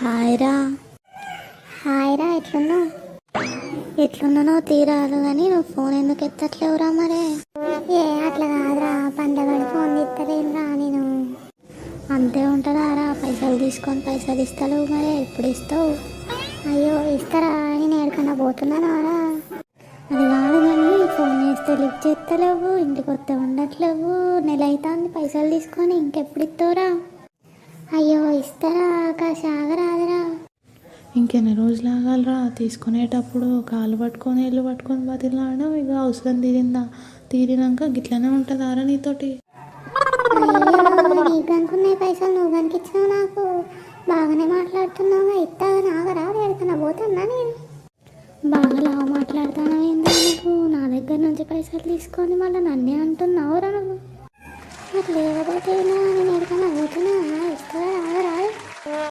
Hi రా. Hi రా, ఎట్లున్నావు? ఎట్లున్నానో తీరాదు కానీ నువ్వు ఫోన్ ఎందుకు ఎత్తట్లేవురా మరే? అట్లా కాదురా, పండగడు ఫోన్ తీస్తలేనురా నేను. అంతే ఉంటుందా రా? పైసలు తీసుకొని పైసలు ఇస్తలేవు మరే, ఎప్పుడు ఇస్తావు? అయ్యో ఇస్తారా, నేను ఎక్కడికన్నా పోతున్నానా రా? అది కాదు కానీ ఫోన్ చేస్తే లిఫ్ట్ చేస్తలేవు, ఇంటికి వస్తే ఉండట్లేవు, నెల అవుతుంది పైసలు తీసుకొని, ఇంకెప్పుడు ఇస్తావురా? అయ్యో ఇస్తారా, కాసి ఆగరాదురా. ఇంకెన్ని రోజులు ఆగాలరా? తీసుకునేటప్పుడు కాలు పట్టుకొని ఇల్లు పట్టుకొని బతిలాడడం, ఇక అవసరం తీరినాక గిట్లనే ఉంటుందారా నీతోటి? నీకు అనుకున్నాయి పైసలు నువ్వు కనిపించావు నాకు. బాగానే మాట్లాడుతున్నావుగా, ఇస్తాగా నాగరా, ఎక్కడికన్నా పోతున్నా నేను. బాగా లావు మాట్లాడుతాను ఏందా నువ్వు? నా దగ్గర నుంచి పైసలు తీసుకొని మళ్ళీ నన్నే అంటున్నావురా నువ్వు? మరి లేకపోతే నేను ఎక్కడికన్నా పోతున్నా, ఇస్తారా